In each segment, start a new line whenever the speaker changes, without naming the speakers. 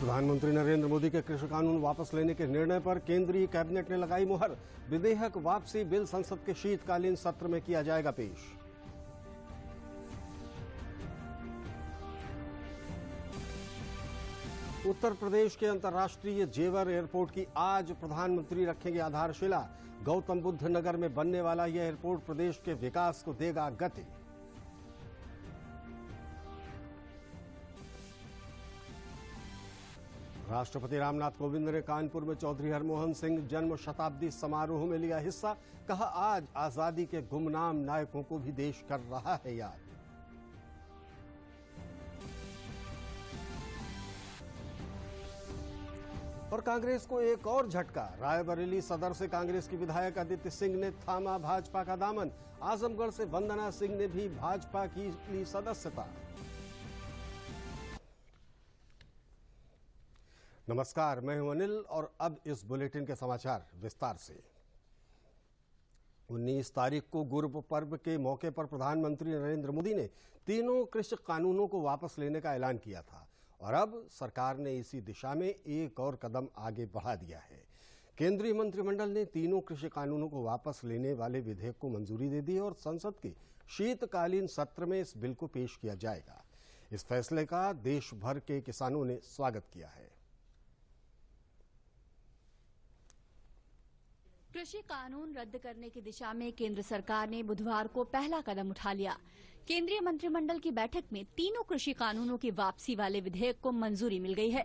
प्रधानमंत्री नरेंद्र मोदी के कृषि कानून वापस लेने के निर्णय पर केंद्रीय कैबिनेट ने लगाई मुहर। विधेयक वापसी बिल संसद के शीतकालीन सत्र में किया जाएगा पेश। उत्तर प्रदेश के अंतर्राष्ट्रीय जेवर एयरपोर्ट की आज प्रधानमंत्री रखेंगे आधारशिला। गौतम बुद्ध नगर में बनने वाला यह एयरपोर्ट प्रदेश के विकास को देगा गति। राष्ट्रपति रामनाथ कोविंद ने कानपुर में चौधरी हरमोहन सिंह जन्म शताब्दी समारोह में लिया हिस्सा। कहा, आज आजादी के गुमनाम नायकों को भी देश कर रहा है याद। और कांग्रेस को एक और झटका। रायबरेली सदर से कांग्रेस की विधायक अदिति सिंह ने थामा भाजपा का दामन। आजमगढ़ से वंदना सिंह ने भी भाजपा की ली सदस्यता। नमस्कार, मैं हूं अनिल और अब इस बुलेटिन के समाचार विस्तार से। 19 तारीख को गुरु पर्व के मौके पर प्रधानमंत्री नरेंद्र मोदी ने तीनों कृषि कानूनों को वापस लेने का ऐलान किया था और अब सरकार ने इसी दिशा में एक और कदम आगे बढ़ा दिया है। केंद्रीय मंत्रिमंडल ने तीनों कृषि कानूनों को वापस लेने वाले विधेयक को मंजूरी दे दी और संसद के शीतकालीन सत्र में इस बिल को पेश किया जाएगा। इस फैसले का देश भर के किसानों ने स्वागत किया है।
कृषि कानून रद्द करने की दिशा में केंद्र सरकार ने बुधवार को पहला कदम उठा लिया। केंद्रीय मंत्रिमंडल की बैठक में तीनों कृषि कानूनों की वापसी वाले विधेयक को मंजूरी मिल गई है।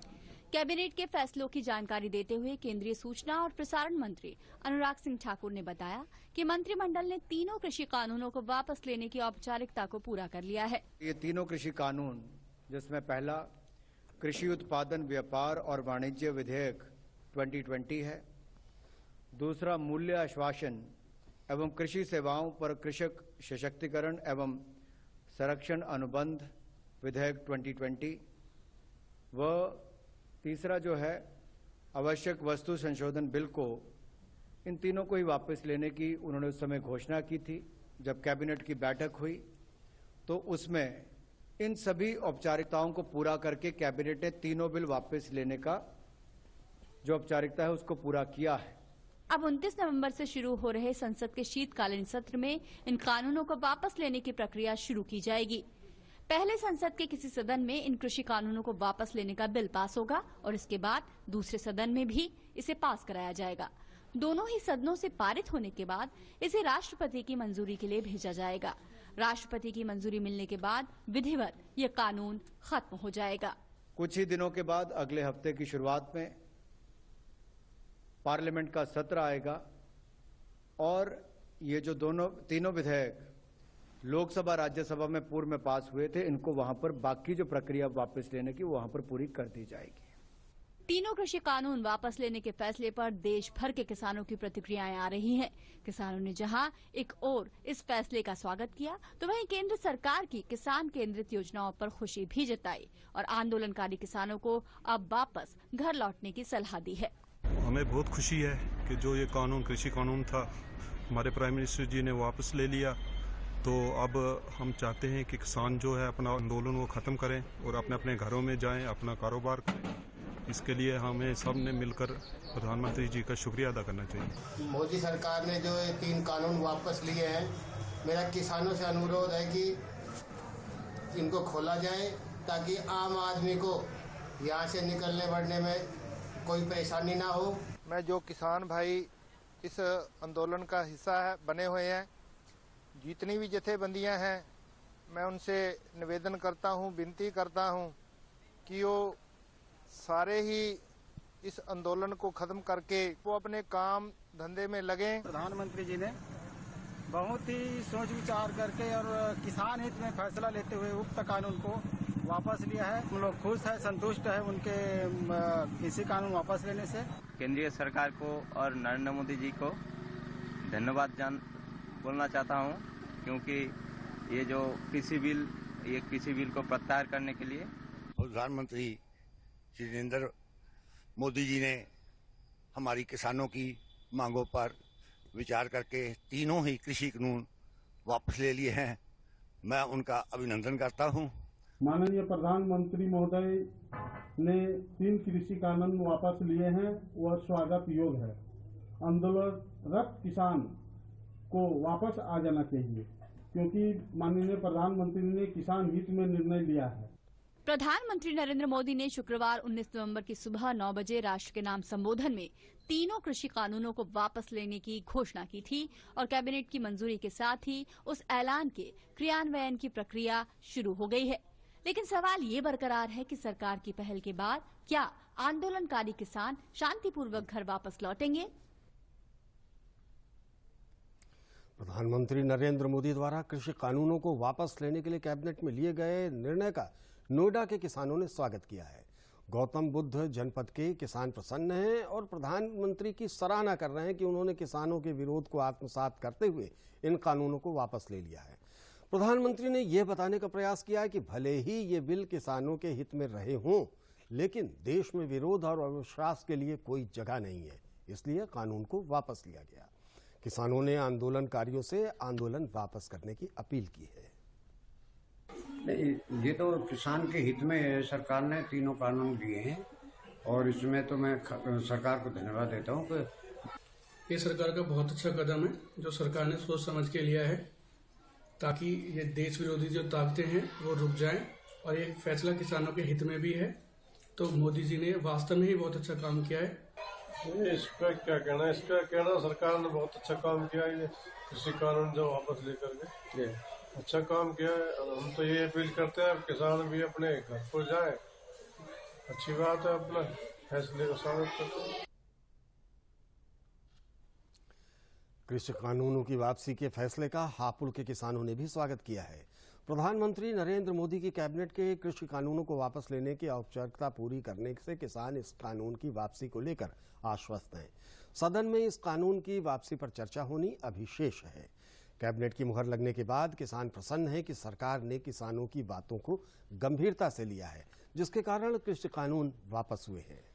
कैबिनेट के फैसलों की जानकारी देते हुए केंद्रीय सूचना और प्रसारण मंत्री अनुराग सिंह ठाकुर ने बताया कि मंत्रिमंडल ने तीनों कृषि कानूनों को वापस लेने की औपचारिकता को पूरा कर लिया है।
ये तीनों कृषि कानून, जिसमें पहला कृषि उत्पादन व्यापार और वाणिज्य विधेयक 2020 है, दूसरा मूल्य आश्वासन एवं कृषि सेवाओं पर कृषक सशक्तिकरण एवं संरक्षण अनुबंध विधेयक 2020 व तीसरा जो है आवश्यक वस्तु संशोधन बिल को, इन तीनों को ही वापस लेने की उन्होंने उस समय घोषणा की थी। जब कैबिनेट की बैठक हुई तो उसमें इन सभी औपचारिकताओं को पूरा करके कैबिनेट ने तीनों बिल वापस लेने का जो औपचारिकता है उसको पूरा किया है।
अब 29 नवंबर से शुरू हो रहे संसद के शीतकालीन सत्र में इन कानूनों को वापस लेने की प्रक्रिया शुरू की जाएगी। पहले संसद के किसी सदन में इन कृषि कानूनों को वापस लेने का बिल पास होगा और इसके बाद दूसरे सदन में भी इसे पास कराया जाएगा। दोनों ही सदनों से पारित होने के बाद इसे राष्ट्रपति की मंजूरी के लिए भेजा जाएगा। राष्ट्रपति की मंजूरी मिलने के बाद विधिवत ये कानून खत्म हो जाएगा।
कुछ ही दिनों के बाद अगले हफ्ते की शुरुआत में पार्लियामेंट का सत्र आएगा और ये जो तीनों विधेयक लोकसभा राज्यसभा में पूर्व में पास हुए थे, इनको वहां पर बाकी जो प्रक्रिया वापस लेने की वहां पर पूरी कर दी जाएगी।
तीनों कृषि कानून वापस लेने के फैसले पर देश भर के किसानों की प्रतिक्रियाएं आ रही हैं। किसानों ने जहां एक ओर इस फैसले का स्वागत किया तो वहीं केंद्र सरकार की किसान केंद्रित योजनाओं पर खुशी भी जताई और आंदोलनकारी किसानों को अब वापस घर लौटने की सलाह दी है।
हमें बहुत खुशी है कि जो ये कानून कृषि कानून था हमारे प्राइम मिनिस्टर जी ने वापस ले लिया। तो अब हम चाहते हैं कि किसान जो है अपना आंदोलन वो खत्म करें और अपने अपने घरों में जाएं, अपना कारोबार करें। इसके लिए हमें सब ने मिलकर प्रधानमंत्री जी का शुक्रिया अदा करना चाहिए।
मोदी सरकार ने जो ये 3 कानून वापस लिए हैं, मेरा किसानों से अनुरोध है कि इनको खोला जाए ताकि आम आदमी को यहाँ से निकलने बढ़ने में कोई परेशानी ना हो।
मैं जो किसान भाई इस आंदोलन का हिस्सा बने हुए हैं, जितनी भी जथेबंदियां हैं, मैं उनसे निवेदन करता हूं, विनती करता हूं कि वो सारे ही इस आंदोलन को खत्म करके वो अपने काम धंधे में लगें।
प्रधानमंत्री जी ने बहुत ही सोच विचार करके और किसान हित में फैसला लेते हुए उक्त कानून को वापस लिया है। हम लोग खुश है, संतुष्ट है उनके कृषि कानून वापस लेने से।
केंद्रीय सरकार को और नरेंद्र मोदी जी को धन्यवाद बोलना चाहता हूं, क्योंकि ये जो कृषि बिल को प्रत्याहार करने के लिए
प्रधानमंत्री श्री नरेंद्र मोदी जी ने हमारी किसानों की मांगों पर विचार करके तीनों ही कृषि कानून वापस ले लिए हैं। मैं उनका अभिनंदन करता हूं
माननीय प्रधानमंत्री महोदय ने 3 कृषि कानून वापस लिए हैं, वह स्वागत योग्य है। आंदोलनरत किसान को वापस आ जाना चाहिए, क्योंकि माननीय प्रधानमंत्री ने किसान हित में निर्णय लिया है।
प्रधानमंत्री नरेंद्र मोदी ने शुक्रवार 19 नवंबर की सुबह 9 बजे राष्ट्र के नाम संबोधन में तीनों कृषि कानूनों को वापस लेने की घोषणा की थी और कैबिनेट की मंजूरी के साथ ही उस ऐलान के क्रियान्वयन की प्रक्रिया शुरू हो गई है। लेकिन सवाल ये बरकरार है कि सरकार की पहल के बाद क्या आंदोलनकारी किसान शांतिपूर्वक घर वापस लौटेंगे?
प्रधानमंत्री नरेंद्र मोदी द्वारा कृषि कानूनों को वापस लेने के लिए कैबिनेट में लिए गए निर्णय का नोएडा के किसानों ने स्वागत किया है। गौतम बुद्ध जनपद के किसान प्रसन्न हैं और प्रधानमंत्री की सराहना कर रहे हैं कि उन्होंने किसानों के विरोध को आत्मसात करते हुए इन कानूनों को वापस ले लिया है। प्रधानमंत्री ने यह बताने का प्रयास किया है कि भले ही ये बिल किसानों के हित में रहे हों, लेकिन देश में विरोध और अविश्वास के लिए कोई जगह नहीं है, इसलिए कानून को वापस लिया गया। किसानों ने आंदोलनकारियों से आंदोलन वापस करने की अपील की है।
ये तो किसान के हित में सरकार ने तीनों कानून दिए हैं और इसमें तो मैं सरकार को धन्यवाद देता हूँ कि
ये सरकार का बहुत अच्छा कदम है जो सरकार ने सोच समझ के लिया है, ताकि ये देश विरोधी जो ताकतें हैं वो रुक जाएं और ये फैसला किसानों के हित में भी है। तो मोदी जी ने वास्तव में ही बहुत अच्छा काम किया है।
इस पर क्या कहना, इसका कहना सरकार ने बहुत अच्छा काम किया है। ये कृषि कानून जो वापस लेकर के अच्छा काम किया है। हम तो ये अपील करते हैं किसान भी अपने घर को जाए। अच्छी बात है, अपना फैसले को स्वागत करते हैं।
कृषि कानूनों की वापसी के फैसले का हापुड़ के किसानों ने भी स्वागत किया है। प्रधानमंत्री नरेंद्र मोदी की कैबिनेट के कृषि कानूनों को वापस लेने की औपचारिकता पूरी करने से किसान इस कानून की वापसी को लेकर आश्वस्त हैं। सदन में इस कानून की वापसी पर चर्चा होनी अभी शेष है। कैबिनेट की मुहर लगने के बाद किसान प्रसन्न हैं कि सरकार ने किसानों की बातों को गंभीरता से लिया है, जिसके कारण कृषि कानून वापस हुए हैं।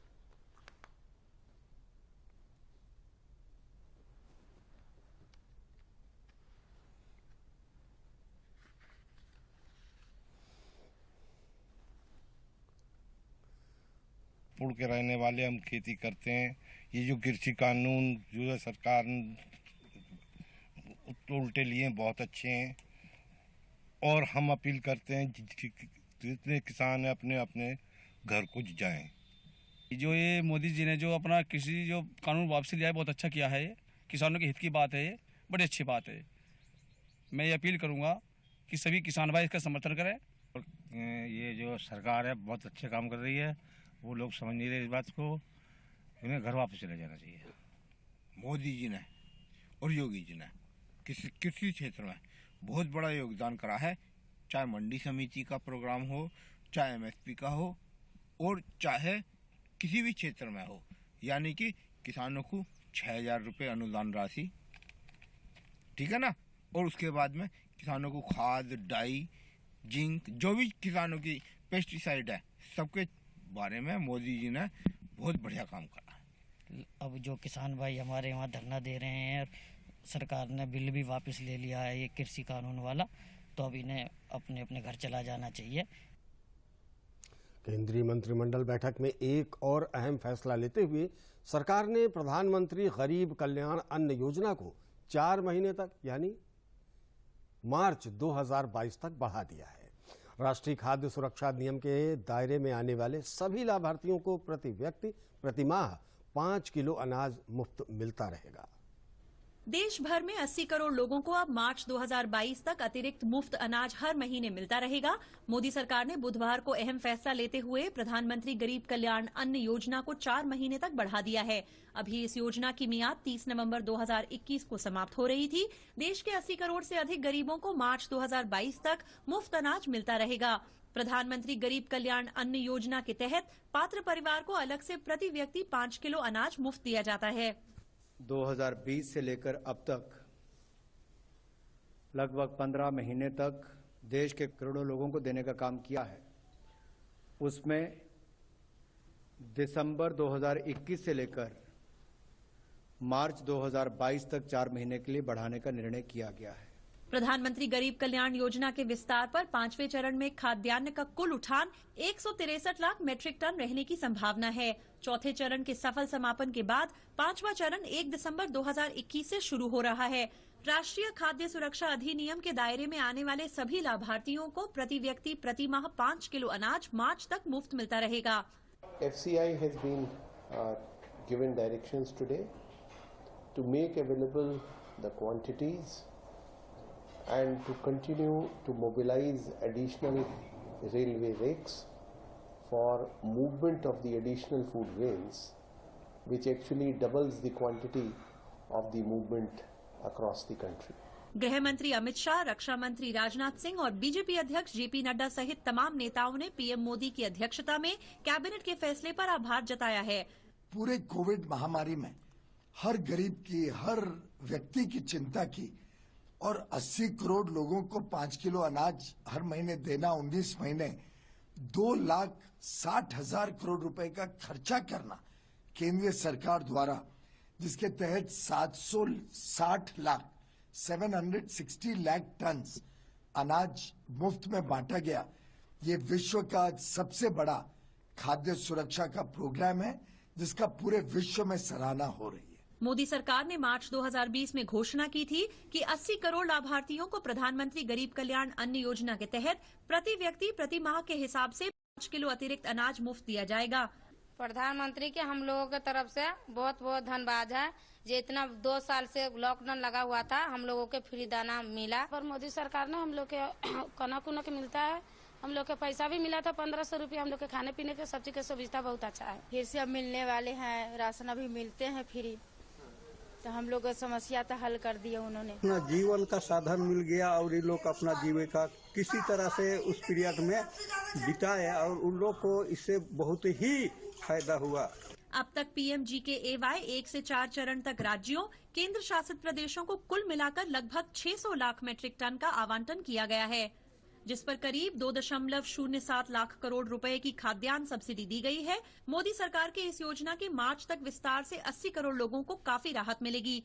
पुर के रहने वाले हम खेती करते हैं। ये जो कृषि कानून जो है सरकार उल्टे लिए बहुत अच्छे हैं और हम अपील करते हैं जितने किसान हैं अपने अपने घर को जाएं।
जो ये मोदी जी ने जो अपना कृषि जो कानून वापसी लिया है बहुत अच्छा किया है। ये किसानों के हित की बात है, ये बड़ी अच्छी बात है। मैं ये अपील करूंगा कि सभी किसान भाई इसका समर्थन करें।
ये जो सरकार है बहुत अच्छे काम कर रही है, वो लोग समझ नहीं रहे इस बात को, इन्हें घर वापस चले जाना चाहिए।
मोदी जी ने और योगी जी ने कृषि क्षेत्र में बहुत बड़ा योगदान करा है, चाहे मंडी समिति का प्रोग्राम हो, चाहे एमएसपी का हो और चाहे किसी भी क्षेत्र में हो। यानी कि किसानों को 6,000 रुपये अनुदान राशि, ठीक है ना, और उसके बाद में किसानों को खाद, डाई, जिंक, जो भी किसानों की पेस्टिसाइड है, सबके बारे में मोदी जी ने बहुत बढ़िया काम करा।
अब जो किसान भाई हमारे यहाँ धरना दे रहे हैं, सरकार ने बिल भी वापस ले लिया है ये कृषि कानून वाला, तो अब इन्हें अपने अपने घर चला जाना चाहिए।
केंद्रीय मंत्रिमंडल बैठक में एक और अहम फैसला लेते हुए सरकार ने प्रधानमंत्री गरीब कल्याण अन्न योजना को 4 महीने तक यानी मार्च 2022 तक बढ़ा दिया है। राष्ट्रीय खाद्य सुरक्षा नियम के दायरे में आने वाले सभी लाभार्थियों को प्रति व्यक्ति प्रति माह 5 किलो अनाज मुफ्त मिलता रहेगा।
देश भर में 80 करोड़ लोगों को अब मार्च 2022 तक अतिरिक्त मुफ्त अनाज हर महीने मिलता रहेगा। मोदी सरकार ने बुधवार को अहम फैसला लेते हुए प्रधानमंत्री गरीब कल्याण अन्न योजना को 4 महीने तक बढ़ा दिया है। अभी इस योजना की मियाद 30 नवंबर 2021 को समाप्त हो रही थी। देश के 80 करोड़ से अधिक गरीबों को मार्च 2022 तक मुफ्त अनाज मिलता रहेगा। प्रधानमंत्री गरीब कल्याण अन्न योजना के तहत पात्र परिवार को अलग से प्रति व्यक्ति 5 किलो अनाज मुफ्त दिया जाता है।
2020 से लेकर अब तक लगभग 15 महीने तक देश के करोड़ों लोगों को देने का काम किया है। उसमें दिसंबर 2021 से लेकर मार्च 2022 तक 4 महीने के लिए बढ़ाने का निर्णय किया गया है।
प्रधानमंत्री गरीब कल्याण योजना के विस्तार पर 5वें चरण में खाद्यान्न का कुल उठान 163 लाख मीट्रिक टन रहने की संभावना है। चौथे चरण के सफल समापन के बाद 5वां चरण 1 दिसंबर 2021 से शुरू हो रहा है। राष्ट्रीय खाद्य सुरक्षा अधिनियम के दायरे में आने वाले सभी लाभार्थियों को प्रति व्यक्ति प्रति माह 5 किलो अनाज मार्च तक मुफ्त मिलता रहेगा।
FCI has been given directions today to make available the quantities and to continue to mobilize additional railway rakes for movement of the additional food grains, which actually doubles the quantity of the movement across the country.
गृह मंत्री अमित शाह, रक्षा मंत्री राजनाथ सिंह और BJP अध्यक्ष JP Nadda सहित तमाम नेताओं ने PM Modi की अध्यक्षता में कैबिनेट के फैसले पर आभार जताया है।
पूरे कोविड महामारी में हर गरीब की, हर व्यक्ति की चिंता की और 80 करोड़ लोगों को 5 किलो अनाज हर महीने देना, 19 महीने 2,60,000 करोड़ रुपए का खर्चा करना केंद्रीय सरकार द्वारा, जिसके तहत 760 लाख टन अनाज मुफ्त में बांटा गया। ये विश्व का सबसे बड़ा खाद्य सुरक्षा का प्रोग्राम है, जिसका पूरे विश्व में सराहना हो रही है।
मोदी सरकार ने मार्च 2020 में घोषणा की थी कि 80 करोड़ लाभार्थियों को प्रधानमंत्री गरीब कल्याण अन्न योजना के तहत प्रति व्यक्ति प्रति माह के हिसाब से 5 किलो अतिरिक्त अनाज मुफ्त दिया जाएगा।
प्रधानमंत्री के हम लोगों की तरफ से बहुत बहुत धन्यवाद है। जो इतना 2 साल से लॉकडाउन लगा हुआ था, हम लोगों के फ्री दाना मिला और मोदी सरकार ने हम लोग के कना कुना के मिलता है। हम लोग के पैसा भी मिला था 1500 रुपया। हम लोग के खाने पीने के सब चीज की सुविधा बहुत अच्छा है।
फिर से अब मिलने वाले हैं, राशन अभी मिलते हैं फ्री, तो हम लोग समस्या तो हल कर दिया उन्होंने।
अपना जीवन का साधन मिल गया और ये लोग अपना जीविका किसी तरह से उस पीरियड में बिताए और उन लोग को इससे बहुत ही फायदा हुआ।
अब तक PMGKAY 1 से 4 चरण तक राज्यों, केंद्र शासित प्रदेशों को कुल मिलाकर लगभग 600 लाख मीट्रिक टन का आवंटन किया गया है, जिस पर करीब 2.07 लाख करोड़ रुपए की खाद्यान्न सब्सिडी दी गई है। मोदी सरकार के इस योजना के मार्च तक विस्तार से 80 करोड़ लोगों को काफी राहत मिलेगी।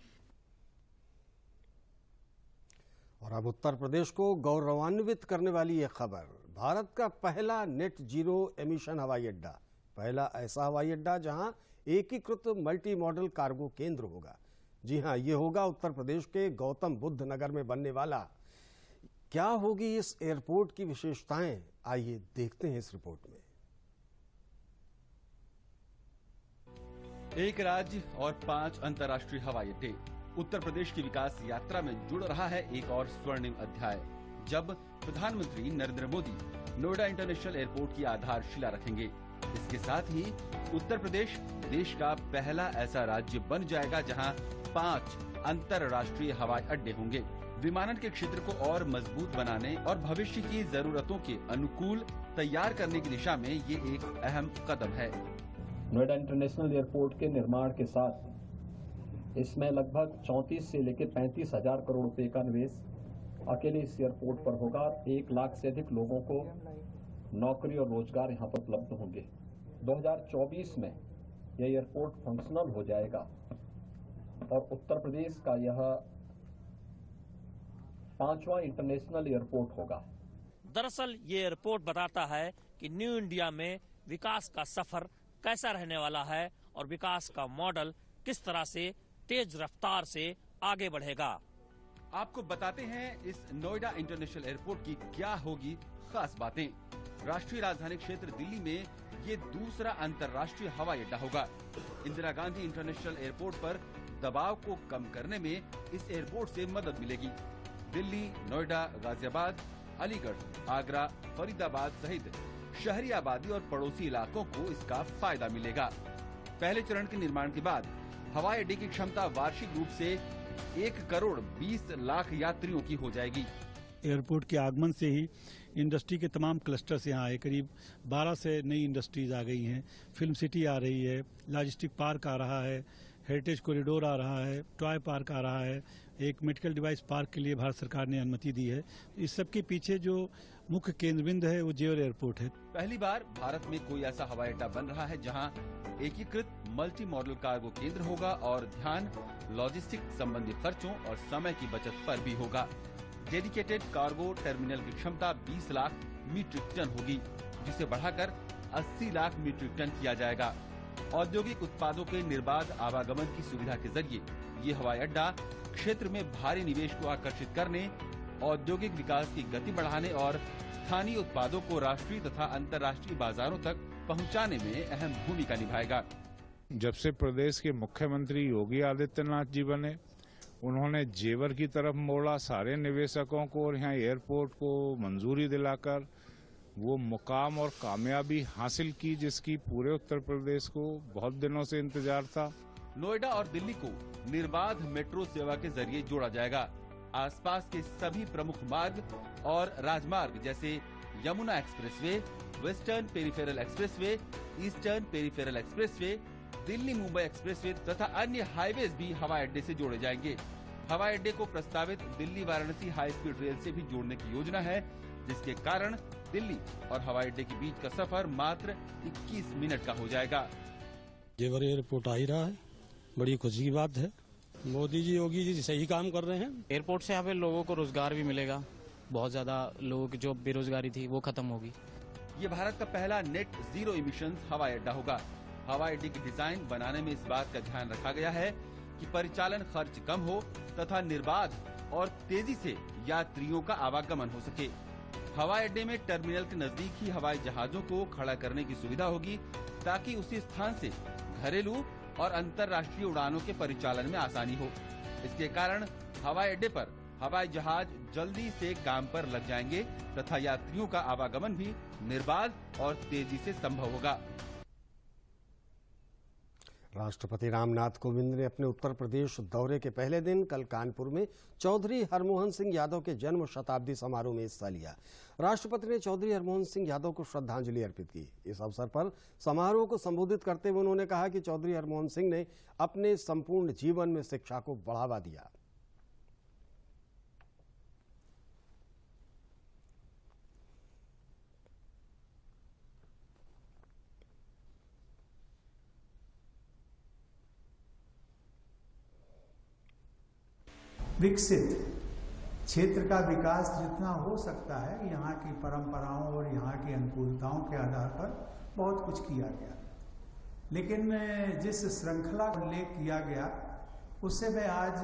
और अब उत्तर प्रदेश को गौरवान्वित करने वाली ये खबर, भारत का पहला नेट जीरो एमिशन हवाई अड्डा, पहला ऐसा हवाई अड्डा जहां एकीकृत मल्टी मॉडल कार्गो केंद्र होगा। जी हां, ये होगा उत्तर प्रदेश के गौतम बुद्ध नगर में बनने वाला। क्या होगी इस एयरपोर्ट की विशेषताएं, आइए देखते हैं इस रिपोर्ट में।
एक राज्य और 5 अंतर्राष्ट्रीय हवाई अड्डे, उत्तर प्रदेश की विकास यात्रा में जुड़ रहा है एक और स्वर्णिम अध्याय, जब प्रधानमंत्री नरेंद्र मोदी नोएडा इंटरनेशनल एयरपोर्ट की आधारशिला रखेंगे। इसके साथ ही उत्तर प्रदेश देश का पहला ऐसा राज्य बन जाएगा जहां 5 अंतर्राष्ट्रीय हवाई अड्डे होंगे। विमानन के क्षेत्र को और मजबूत बनाने और भविष्य की जरूरतों के अनुकूल तैयार करने की दिशा में ये एक अहम कदम है।
नोएडा इंटरनेशनल एयरपोर्ट के निर्माण के साथ इसमें लगभग 34 से लेकर 35 हजार करोड़ रुपए का निवेश अकेले इस एयरपोर्ट पर होगा। 1 लाख से अधिक लोगों को नौकरी और रोजगार यहाँ पर उपलब्ध होंगे। 2024 में यह एयरपोर्ट फंक्शनल हो जाएगा और उत्तर प्रदेश का यह 5वां इंटरनेशनल एयरपोर्ट होगा।
दरअसल ये एयरपोर्ट बताता है कि न्यू इंडिया में विकास का सफर कैसा रहने वाला है और विकास का मॉडल किस तरह से तेज रफ्तार से आगे बढ़ेगा।
आपको बताते हैं इस नोएडा इंटरनेशनल एयरपोर्ट की क्या होगी खास बातें। राष्ट्रीय राजधानी क्षेत्र दिल्ली में ये दूसरा अंतर्राष्ट्रीय हवाई अड्डा होगा। इंदिरा गांधी इंटरनेशनल एयरपोर्ट पर दबाव को कम करने में इस एयरपोर्ट से मदद मिलेगी। दिल्ली, नोएडा, गाजियाबाद, अलीगढ़, आगरा, फरीदाबाद सहित शहरी आबादी और पड़ोसी इलाकों को इसका फायदा मिलेगा। पहले चरण के निर्माण के बाद हवाई अड्डे की क्षमता वार्षिक रूप से 1 करोड़ 20 लाख यात्रियों की हो जाएगी।
एयरपोर्ट के आगमन से ही इंडस्ट्री के तमाम क्लस्टर्स यहाँ आए, करीब 12 से नई इंडस्ट्रीज आ गई हैं। फिल्म सिटी आ रही है, लॉजिस्टिक पार्क आ रहा है, हेरिटेज कॉरिडोर आ रहा है, टॉय पार्क आ रहा है, एक मेडिकल डिवाइस पार्क के लिए भारत सरकार ने अनुमति दी है। इस सब के पीछे जो मुख्य केंद्र बिंदु है वो जेवर एयरपोर्ट है।
पहली बार भारत में कोई ऐसा हवाई अड्डा बन रहा है जहां एकीकृत मल्टी मॉडल कार्गो केंद्र होगा और ध्यान लॉजिस्टिक संबंधी खर्चों और समय की बचत पर भी होगा। डेडिकेटेड कार्गो टर्मिनल की क्षमता 20 लाख मीट्रिक टन होगी, जिसे बढ़ाकर 80 लाख मीट्रिक टन किया जाएगा। औद्योगिक उत्पादों के निर्बाध आवागमन की सुविधा के जरिए ये हवाई अड्डा क्षेत्र में भारी निवेश को आकर्षित करने, औद्योगिक विकास की गति बढ़ाने और स्थानीय उत्पादों को राष्ट्रीय तथा अंतर्राष्ट्रीय बाजारों तक पहुंचाने में अहम भूमिका निभाएगा।
जब से प्रदेश के मुख्यमंत्री योगी आदित्यनाथ जी बने, उन्होंने जेवर की तरफ मोड़ा सारे निवेशकों को और यहाँ एयरपोर्ट को मंजूरी दिलाकर वो मुकाम और कामयाबी हासिल की जिसकी पूरे उत्तर प्रदेश को बहुत दिनों से इंतजार था।
नोएडा और दिल्ली को निर्बाध मेट्रो सेवा के जरिए जोड़ा जाएगा। आसपास के सभी प्रमुख मार्ग और राजमार्ग जैसे Yamuna expressway, western peripheral expressway, eastern peripheral expressway, Delhi Mumbai expressway तथा अन्य हाईवेज भी हवाई अड्डे से जोड़े जाएंगे। हवाई अड्डे को प्रस्तावित Delhi Varanasi high speed rail से भी जोड़ने की योजना है, जिसके कारण दिल्ली और हवाई अड्डे के बीच का सफर मात्र 21 मिनट का हो जाएगा।
जेवर एयरपोर्ट आ ही रहा है, बड़ी खुशी की बात है। मोदी जी, योगी जी सही काम कर रहे हैं।
एयरपोर्ट से यहाँ पे लोगों को रोजगार भी मिलेगा, बहुत ज्यादा लोगों की जो बेरोजगारी थी वो खत्म होगी।
ये भारत का पहला नेट जीरो इमिशन हवाई अड्डा होगा। हवाई अड्डे की डिजाइन बनाने में इस बात का ध्यान रखा गया है कि परिचालन खर्च कम हो तथा निर्बाध और तेजी से यात्रियों का आवागमन हो सके। हवाई अड्डे में टर्मिनल के नजदीक ही हवाई जहाजों को खड़ा करने की सुविधा होगी, ताकि उसी स्थान से घरेलू और अंतर्राष्ट्रीय उड़ानों के परिचालन में आसानी हो। इसके कारण हवाई अड्डे पर हवाई जहाज जल्दी से काम पर लग जाएंगे तथा यात्रियों का आवागमन भी निर्बाध और तेजी से संभव होगा।
राष्ट्रपति रामनाथ कोविंद ने अपने उत्तर प्रदेश दौरे के पहले दिन कल कानपुर में चौधरी हरमोहन सिंह यादव के जन्म शताब्दी समारोह में हिस्सा लिया। राष्ट्रपति ने चौधरी हरमोहन सिंह यादव को श्रद्धांजलि अर्पित की। इस अवसर पर समारोह को संबोधित करते हुए उन्होंने कहा कि चौधरी हरमोहन सिंह ने अपने संपूर्ण जीवन में शिक्षा को बढ़ावा दिया।
विकसित क्षेत्र का विकास जितना हो सकता है, यहाँ की परंपराओं और यहाँ की अनुकूलताओं के आधार पर बहुत कुछ किया गया, लेकिन जिस श्रृंखला का उल्लेख किया गया उससे मैं आज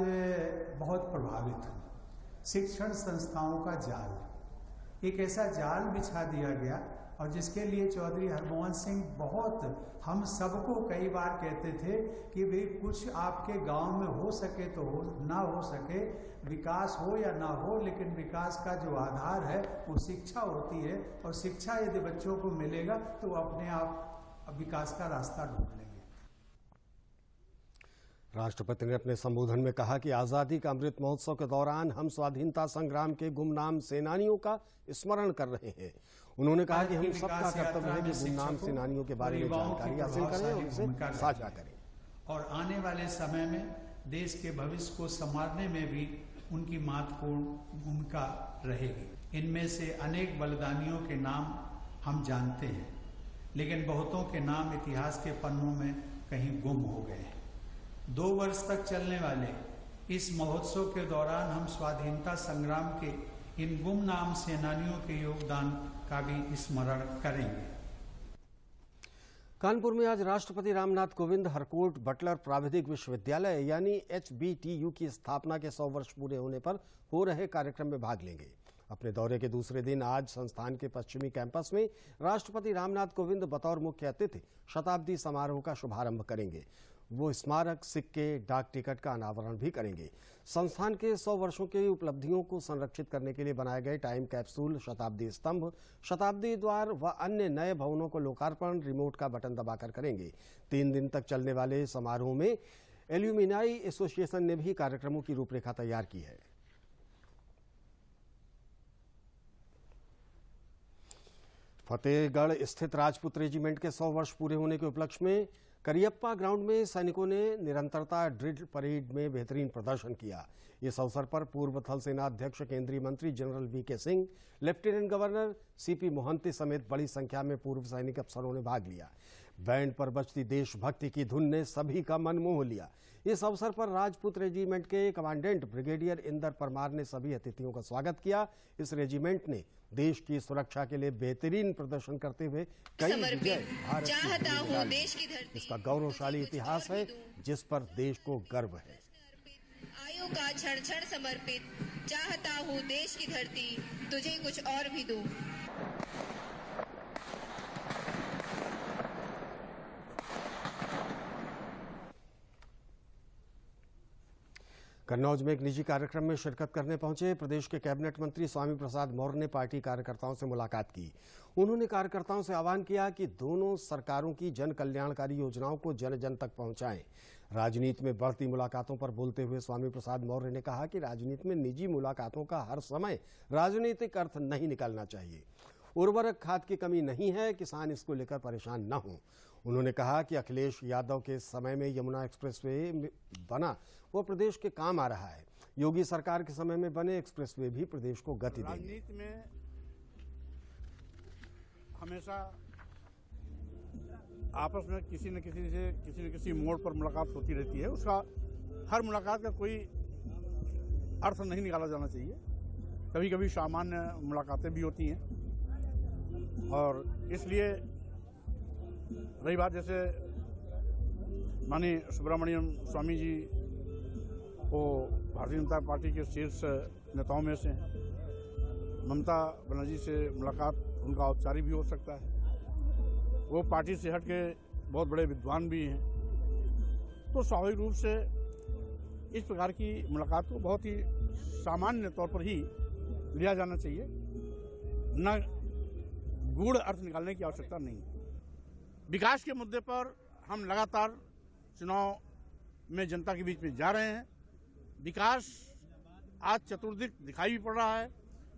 बहुत प्रभावित हूँ। शिक्षण संस्थाओं का जाल, एक ऐसा जाल बिछा दिया गया और जिसके लिए चौधरी हरमोहन सिंह बहुत, हम सबको कई बार कहते थे कि भाई कुछ आपके गांव में हो सके तो हो, ना हो सके, विकास हो या ना हो, लेकिन विकास का जो आधार है वो शिक्षा होती है और शिक्षा यदि बच्चों को मिलेगा तो अपने आप विकास का रास्ता ढूंढ लेंगे।
राष्ट्रपति ने अपने संबोधन में कहा कि आजादी का अमृत महोत्सव के दौरान हम स्वाधीनता संग्राम के गुमनाम सेनानियों का स्मरण कर रहे हैं। उन्होंने कहा कि हम सबका कर्तव्य है कि गुमनाम सेनानियों के बारे में जानकारी हासिल करें और उनसे साझा करें
और आने वाले समय में देश के भविष्य को संवारने में भी उनकी महत्वपूर्ण भूमिका रहेगी। इनमें से अनेक बलिदानियों के नाम हम जानते हैं, लेकिन बहुतों के नाम इतिहास के पन्नों में कहीं गुम हो गए हैं। 2 वर्ष तक चलने वाले इस महोत्सव के दौरान हम स्वाधीनता संग्राम के इन गुमनाम सेनानियों के योगदान का भी स्मरण करेंगे।
कानपुर में आज राष्ट्रपति रामनाथ कोविंद हरकोट बटलर प्राविधिक विश्वविद्यालय यानी HBTU की स्थापना के 100 वर्ष पूरे होने पर हो रहे कार्यक्रम में भाग लेंगे। अपने दौरे के दूसरे दिन आज संस्थान के पश्चिमी कैंपस में राष्ट्रपति रामनाथ कोविंद बतौर मुख्य अतिथि शताब्दी समारोह का शुभारंभ करेंगे। वो स्मारक, सिक्के, डाक टिकट का अनावरण भी करेंगे। संस्थान के 100 वर्षों की उपलब्धियों को संरक्षित करने के लिए बनाए गए टाइम कैप्सूल, शताब्दी स्तंभ, शताब्दी द्वार व अन्य नए भवनों को लोकार्पण रिमोट का बटन दबाकर करेंगे। 3 दिन तक चलने वाले समारोह में एल्यूमिनाई एसोसिएशन ने भी कार्यक्रमों की रूपरेखा तैयार की है। फतेहगढ़ स्थित राजपूत रेजिमेंट के 100 वर्ष पूरे होने के उपलक्ष्य में करियप्पा ग्राउंड में सैनिकों ने निरंतरता ड्रिल परेड में बेहतरीन प्रदर्शन किया। इस अवसर पर पूर्व थल सेना अध्यक्ष केंद्रीय मंत्री general VK Singh, lieutenant governor CP Mohanty समेत बड़ी संख्या में पूर्व सैनिक अफसरों ने भाग लिया। बैंड पर बजती देशभक्ति की धुन ने सभी का मन मोह लिया। इस अवसर पर राजपूत रेजिमेंट के कमांडेंट ब्रिगेडियर इंदर परमार ने सभी अतिथियों का स्वागत किया। इस रेजिमेंट ने देश की सुरक्षा के लिए बेहतरीन प्रदर्शन करते हुए कई विजय भारत की इसका गौरवशाली इतिहास है जिस पर देश को गर्व है।
आयु का क्षण क्षण समर्पित, चाहता हूँ देश की धरती तुझे कुछ और भी दूं।
कन्नौज में एक निजी कार्यक्रम में शिरकत करने पहुंचे प्रदेश के कैबिनेट मंत्री स्वामी प्रसाद मौर्य ने पार्टी कार्यकर्ताओं से मुलाकात की। उन्होंने कार्यकर्ताओं से आह्वान किया कि दोनों सरकारों की जन कल्याणकारी योजनाओं को जन जन तक पहुंचाएं। राजनीति में बढ़ती मुलाकातों पर बोलते हुए स्वामी प्रसाद मौर्य ने कहा कि राजनीति में निजी मुलाकातों का हर समय राजनीतिक अर्थ नहीं निकालना चाहिए। उर्वरक खाद की कमी नहीं है, किसान इसको लेकर परेशान न हों। उन्होंने कहा कि अखिलेश यादव के समय में यमुना एक्सप्रेसवे बना वो प्रदेश के काम आ रहा है। योगी सरकार के समय में बने एक्सप्रेसवे भी प्रदेश को गति देंगे।
राजनीति में हमेशा आपस में किसी न किसी मोड़ पर मुलाकात होती रहती है। उसका हर मुलाकात का कोई अर्थ नहीं निकाला जाना चाहिए। कभी कभी सामान्य मुलाकातें भी होती हैं और इसलिए रही बात, जैसे माननीय सुब्रमण्यम स्वामी जी वो भारतीय जनता पार्टी के शीर्ष नेताओं में से हैं। ममता बनर्जी से मुलाकात उनका औपचारिक भी हो सकता है। वो पार्टी से हट के बहुत बड़े विद्वान भी हैं, तो स्वाभाविक रूप से इस प्रकार की मुलाकात को बहुत ही सामान्य तौर पर ही लिया जाना चाहिए, न गूढ़ अर्थ निकालने की आवश्यकता नहीं है। विकास के मुद्दे पर हम लगातार चुनाव में जनता के बीच में जा रहे हैं। विकास आज चतुर्दिक दिखाई भी पड़ रहा है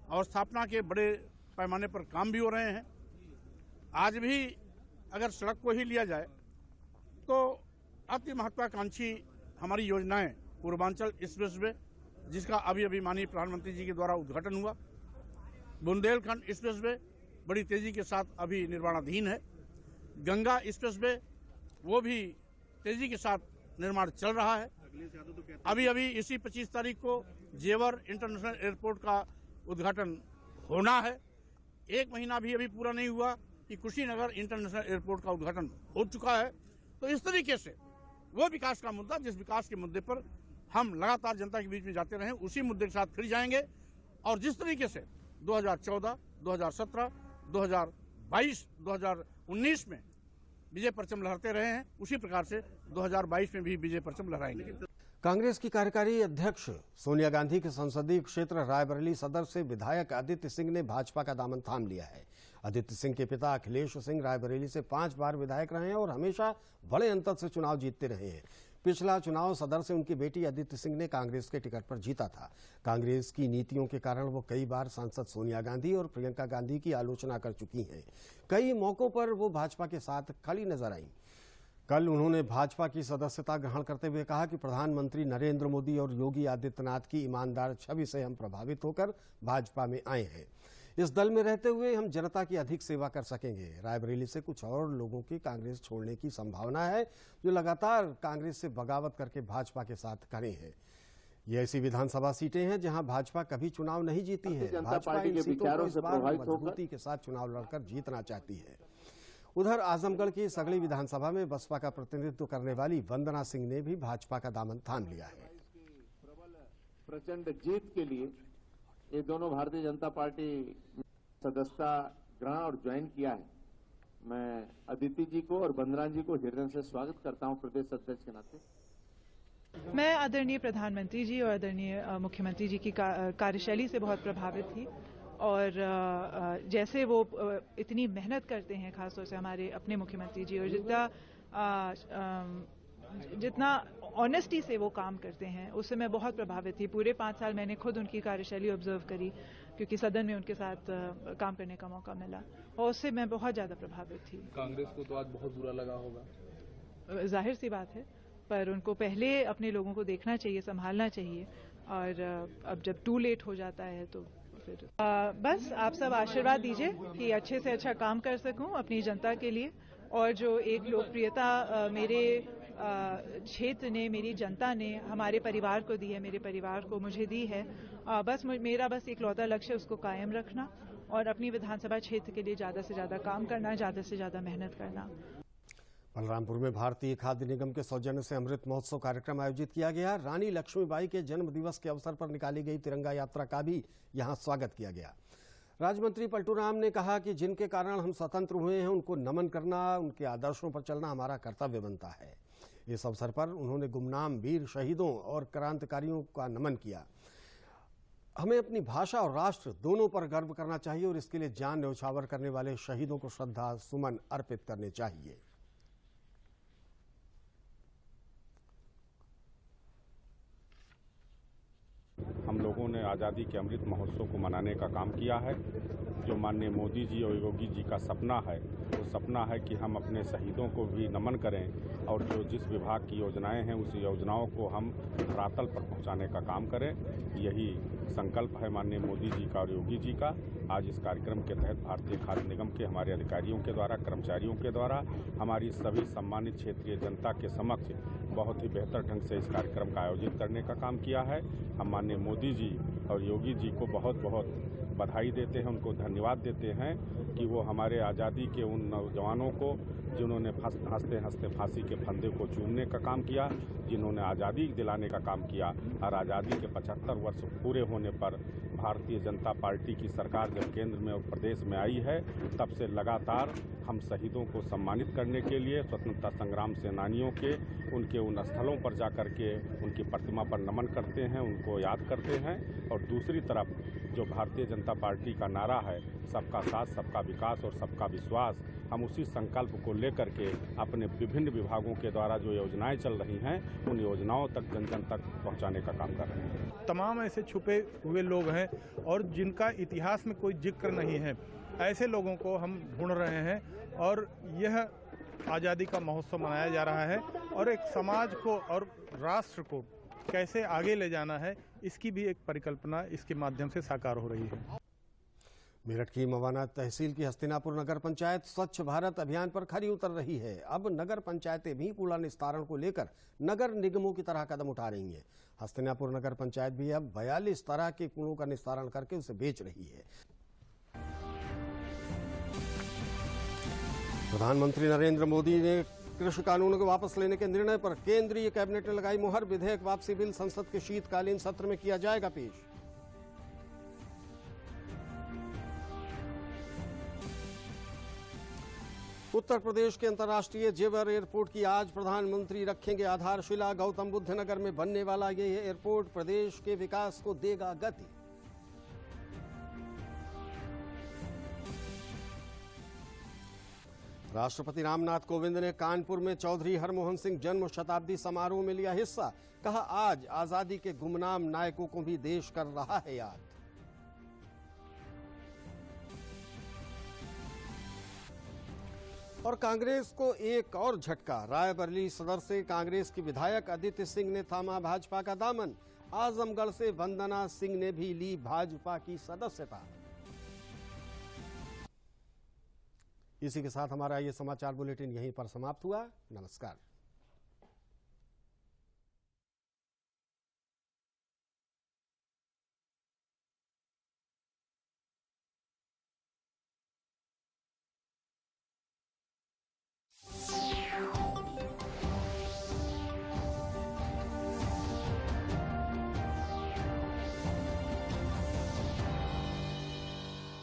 और स्थापना के बड़े पैमाने पर काम भी हो रहे हैं। आज भी अगर सड़क को ही लिया जाए तो अति महत्वाकांक्षी हमारी योजनाएं, पूर्वांचल एक्सप्रेसवे जिसका अभी अभी माननीय प्रधानमंत्री जी के द्वारा उद्घाटन हुआ, बुंदेलखंड एक्सप्रेसवे बड़ी तेजी के साथ अभी निर्माणाधीन है, गंगा एक्सप्रेसवे वो भी तेजी के साथ निर्माण चल रहा है। अभी अभी इसी 25 तारीख को जेवर इंटरनेशनल एयरपोर्ट का उद्घाटन होना है। एक महीना भी अभी पूरा नहीं हुआ कि कुशीनगर इंटरनेशनल एयरपोर्ट का उद्घाटन हो चुका है। तो इस तरीके से वो विकास का मुद्दा, जिस विकास के मुद्दे पर हम लगातार जनता के बीच में जाते रहे, उसी मुद्दे के साथ फिर जाएंगे। और जिस तरीके से 2014, 2017, 2022, 2019 में विजय परचम लहराते रहे हैं, उसी प्रकार से 2022 में भी विजय परचम लहराएंगे।
कांग्रेस की कार्यकारी अध्यक्ष सोनिया गांधी के संसदीय क्षेत्र रायबरेली सदर से विधायक आदित्य सिंह ने भाजपा का दामन थाम लिया है। आदित्य सिंह के पिता अखिलेश सिंह रायबरेली से 5 बार विधायक रहे हैं और हमेशा बड़े अंतर से चुनाव जीतते रहे हैं। पिछला चुनाव सदर से उनकी बेटी अदिति सिंह ने कांग्रेस के टिकट पर जीता था। कांग्रेस की नीतियों के कारण वो कई बार सांसद सोनिया गांधी और प्रियंका गांधी की आलोचना कर चुकी हैं। कई मौकों पर वो भाजपा के साथ खड़ी नजर आईं। कल उन्होंने भाजपा की सदस्यता ग्रहण करते हुए कहा कि प्रधानमंत्री नरेंद्र मोदी और योगी आदित्यनाथ की ईमानदार छवि से हम प्रभावित होकर भाजपा में आए हैं। इस दल में रहते हुए हम जनता की अधिक सेवा कर सकेंगे। रायबरेली से कुछ और लोगों की कांग्रेस छोड़ने की संभावना है जो लगातार कांग्रेस से बगावत करके भाजपा के साथ खड़े हैं। ये ऐसी विधानसभा सीटें हैं जहां भाजपा कभी चुनाव नहीं जीती है। भाजपा इन सीटों को इस बार मजबूती के साथ चुनाव लड़कर जीतना चाहती है। उधर आजमगढ़ की सगड़ी विधानसभा में बसपा का प्रतिनिधित्व करने वाली वंदना सिंह ने भी भाजपा का दामन थाम लिया है।
प्रचंड जीत के लिए ये दोनों भारतीय जनता पार्टी सदस्यता ग्रहण और ज्वाइन किया है। मैं अदिति जी को और वंदना जी को हृदय से स्वागत करता हूं प्रदेश अध्यक्ष के नाते।
मैं आदरणीय प्रधानमंत्री जी और आदरणीय मुख्यमंत्री जी की कार्यशैली से बहुत प्रभावित थी और जैसे वो इतनी मेहनत करते हैं, खासतौर से हमारे अपने मुख्यमंत्री जी, और जितना ऑनेस्टी से वो काम करते हैं, उससे मैं बहुत प्रभावित थी। पूरे 5 साल मैंने खुद उनकी कार्यशैली ऑब्जर्व करी क्योंकि सदन में उनके साथ काम करने का मौका मिला और उससे मैं बहुत ज़्यादा प्रभावित थी।
कांग्रेस को तो आज बहुत बुरा लगा होगा,
जाहिर सी बात है, पर उनको पहले अपने लोगों को देखना चाहिए, संभालना चाहिए, और अब जब टू लेट हो जाता है तो फिर बस आप सब आशीर्वाद दीजिए कि अच्छे से अच्छा काम कर सकूं अपनी जनता के लिए। और जो एक लोकप्रियता मेरे क्षेत्र ने, मेरी जनता ने हमारे परिवार को दी है, मेरे परिवार को मुझे दी है। मेरा इकलौता लक्ष्य उसको कायम रखना और अपनी विधानसभा क्षेत्र के लिए ज़्यादा से ज़्यादा काम करना, ज़्यादा से ज़्यादा मेहनत करना।
बलरामपुर में भारतीय खाद्य निगम के सौजन्य से अमृत महोत्सव कार्यक्रम आयोजित किया गया। रानी लक्ष्मीबाई के जन्म दिवस के अवसर पर निकाली गई तिरंगा यात्रा का भी यहां स्वागत किया गया। राज्य मंत्री पलटू राम ने कहा कि जिनके कारण हम स्वतंत्र हुए हैं उनको नमन करना, उनके आदर्शों पर चलना हमारा कर्तव्य बनता है। इस अवसर पर उन्होंने गुमनाम वीर शहीदों और क्रांतिकारियों का नमन किया। हमें अपनी भाषा और राष्ट्र दोनों पर गर्व करना चाहिए और इसके लिए जान न्यौछावर करने वाले शहीदों को श्रद्धा सुमन अर्पित करने चाहिए।
हम लोगों ने आज़ादी के अमृत महोत्सव को मनाने का काम किया है। जो माननीय मोदी जी और योगी जी का सपना है, वो सपना है कि हम अपने शहीदों को भी नमन करें और जो जिस विभाग की योजनाएं हैं उस योजनाओं को हम धरातल पर पहुंचाने का काम करें। यही संकल्प है माननीय मोदी जी का और योगी जी का। आज इस कार्यक्रम के तहत भारतीय खाद्य निगम के हमारे अधिकारियों के द्वारा, कर्मचारियों के द्वारा, हमारी सभी सम्मानित क्षेत्रीय जनता के समक्ष बहुत ही बेहतर ढंग से इस कार्यक्रम का आयोजित करने का काम किया है। हम माननीय मोदी जी और योगी जी को बहुत बहुत बधाई देते हैं, उनको धन्यवाद देते हैं कि वो हमारे आज़ादी के उन नौजवानों को जिन्होंने हंसते हंसते फांसी के फंदे को चूमने का काम किया, जिन्होंने आज़ादी दिलाने का काम किया और आज़ादी के 75 वर्ष पूरे होने पर भारतीय जनता पार्टी की सरकार जब केंद्र में और प्रदेश में आई है तब से लगातार हम शहीदों को सम्मानित करने के लिए, स्वतंत्रता संग्राम सेनानियों के उनके उन स्थलों पर जाकर के उनकी प्रतिमा पर नमन करते हैं, उनको याद करते हैं। और दूसरी तरफ जो भारतीय जनता पार्टी का नारा है, सबका साथ, सबका विकास और सबका विश्वास, हम उसी संकल्प को लेकर के अपने विभिन्न विभागों के द्वारा जो योजनाएं चल रही हैं उन योजनाओं तक जन जन तक पहुंचाने का काम कर रहे हैं।
तमाम ऐसे छुपे हुए लोग हैं और जिनका इतिहास में कोई जिक्र नहीं है, ऐसे लोगों को हम ढूंढ रहे हैं और यह आज़ादी का महोत्सव मनाया जा रहा है और एक समाज को और राष्ट्र को कैसे आगे ले जाना है इसकी भी एक परिकल्पना इसके माध्यम से साकार हो रही है।
मेरठ की मवाना तहसील की हस्तिनापुर नगर पंचायत स्वच्छ भारत अभियान पर खरी उतर रही है। अब नगर पंचायतें भी कूड़ा निस्तारण को लेकर नगर निगमों की तरह कदम उठा रही हैं। हस्तिनापुर नगर पंचायत भी अब 42 तरह के कूड़ों का निस्तारण करके उसे बेच रही है। प्रधानमंत्री नरेंद्र मोदी ने कृषि कानूनों को वापस लेने के निर्णय पर केंद्रीय कैबिनेट ने लगाई मुहर। विधेयक वापसी बिल संसद के शीतकालीन सत्र में किया जाएगा पेश। उत्तर प्रदेश के अंतर्राष्ट्रीय जेवर एयरपोर्ट की आज प्रधानमंत्री रखेंगे आधारशिला। गौतम बुद्ध नगर में बनने वाला ये एयरपोर्ट प्रदेश के विकास को देगा गति। राष्ट्रपति रामनाथ कोविंद ने कानपुर में चौधरी हरमोहन सिंह जन्म शताब्दी समारोह में लिया हिस्सा। कहा, आज आजादी के गुमनाम नायकों को भी देश कर रहा है याद। और कांग्रेस को एक और झटका। रायबरेली सदर से कांग्रेस की विधायक अदिति सिंह ने थामा भाजपा का दामन। आजमगढ़ से वंदना सिंह ने भी ली भाजपा की सदस्यता। इसी के साथ हमारा ये समाचार बुलेटिन यहीं पर समाप्त हुआ। नमस्कार।